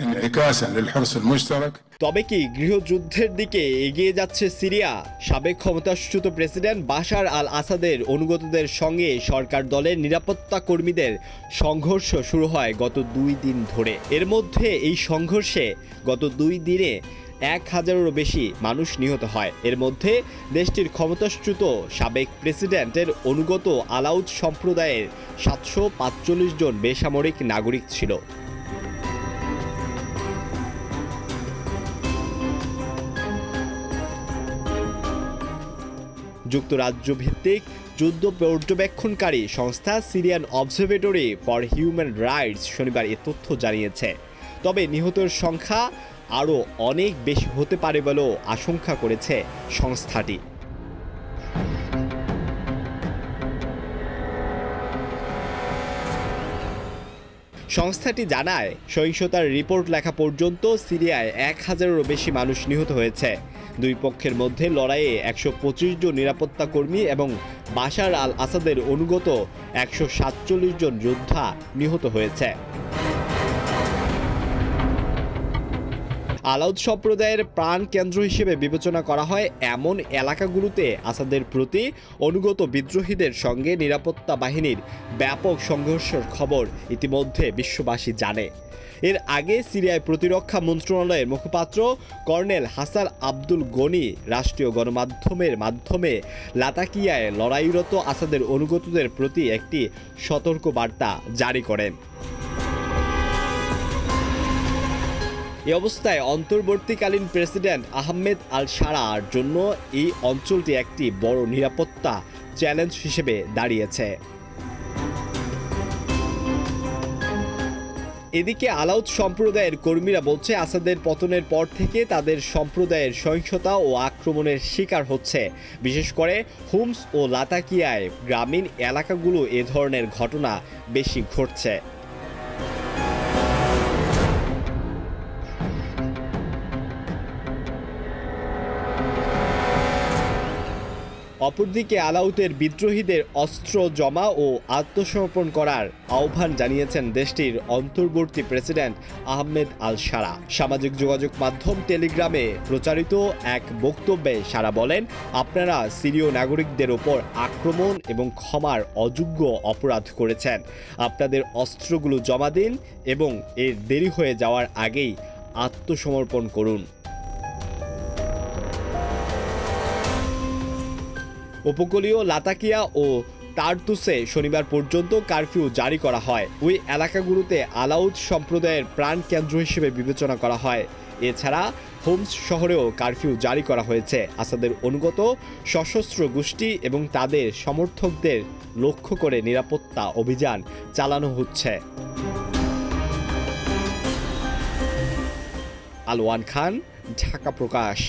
انعكاسا للحرص المشترك। তবে কি গৃহযুদ্ধের দিকে এগিয়ে যাচ্ছে সিরিয়া? সাবেক ক্ষমতাচ্যুত প্রেসিডেন্ট বাশার আল আসাদের অনুগতদের সঙ্গে সরকার দলের নিরাপত্তা কর্মীদের সংঘর্ষ শুরু হয় গত 2 দিন ধরে। এর মধ্যে এই সংঘর্ষে গত 2 দিনে 1000-এরও বেশি মানুষ নিহত হয়। এর মধ্যে দেশটির ক্ষমতাচ্যুত সাবেক প্রেসিডেন্টের অনুগত আলাউদ সম্প্রদায়ের 745 জন বেসামরিক নাগরিক ছিল। যুক্তরাজ্য ভিত্তিক যুদ্ধ পর্যবেক্ষণকারী সংস্থা Syrian observatory for human rights শনিবার এ তথ্য জানিয়েছে। তবে নিহতের সংখ্যা আরও অনেক বেশি হতে পারে বলেও আশঙ্কা করেছে সংস্থাটি। সংস্থাটি জানায়, সহিংসতার রিপোর্ট লেখা পর্যন্ত সিরিয়ায় 1000-এরও বেশি মানুষ নিহত হয়েছে। দুই পক্ষের মধ্যে লড়াইয়ে 125 জন নিরাপত্তা কর্মী এবং বাশার আল আসাদের অনুগত 147 জন যোদ্ধা নিহত হয়েছে। আলাউদ সম্প্রদায়ের প্রাণ কেন্দ্র হিসেবে বিবেচনা করা হয় এমন এলাকাগুলোতে আসাদের প্রতি অনুগত বিদ্রোহীদের সঙ্গে নিরাপত্তা বাহিনীর ব্যাপক সংঘর্ষের খবর ইতিমধ্যে বিশ্ববাসী জানে। এর আগে সিরিয়ায় প্রতিরক্ষা মন্ত্রণালয়ের মুখপাত্র কর্নেল হাসান আব্দুল গনি রাষ্ট্রীয় গণমাধ্যমের মাধ্যমে লাতাকিয়ায় লড়াইরত আসাদের অনুগতদের প্রতি একটি সতর্কবার্তা জারি করেন। এ অবস্থায় অন্তর্বর্তীকালীন প্রেসিডেন্ট আহমেদ আল শারার জন্য এই অঞ্চলটি একটি বড় নিরাপত্তা চ্যালেঞ্জ হিসেবে দাঁড়িয়েছে। এদিকে আলাউদ সম্প্রদায়ের কর্মীরা বলছে, আসাদের পতনের পর থেকে তাদের সম্প্রদায়ের সহিংসতা ও আক্রমণের শিকার হচ্ছে। বিশেষ করে হোমস ও লাতাকিয়ায় গ্রামীণ এলাকাগুলো এ ধরনের ঘটনা বেশি ঘটছে। অপরদিকে আলাউদের বিদ্রোহীদের অস্ত্র জমা ও আত্মসমর্পণ করার আহ্বান জানিয়েছেন দেশটির অন্তর্বর্তী প্রেসিডেন্ট আহমেদ আল শারা। সামাজিক যোগাযোগ মাধ্যম টেলিগ্রামে প্রচারিত এক বক্তব্যে শারা বলেন, আপনারা সিরীয় নাগরিকদের ওপর আক্রমণ এবং ক্ষমার অযোগ্য অপরাধ করেছেন। আপনাদের অস্ত্রগুলো জমা দিন এবং এর দেরি হয়ে যাওয়ার আগেই আত্মসমর্পণ করুন। উপকূলীয় লাতাকিয়া ও তারতুসে শনিবার পর্যন্ত কারফিউ জারি করা হয়। ওই এলাকাগুলোতে আলাউদ সম্প্রদায়ের প্রাণ কেন্দ্র হিসেবে বিবেচনা করা হয়। এছাড়া হোমস শহরেও কারফিউ জারি করা হয়েছে। আসাদের অনুগত সশস্ত্র গোষ্ঠী এবং তাদের সমর্থকদের লক্ষ্য করে নিরাপত্তা অভিযান চালানো হচ্ছে। আলওয়ান খান, ঢাকা প্রকাশ।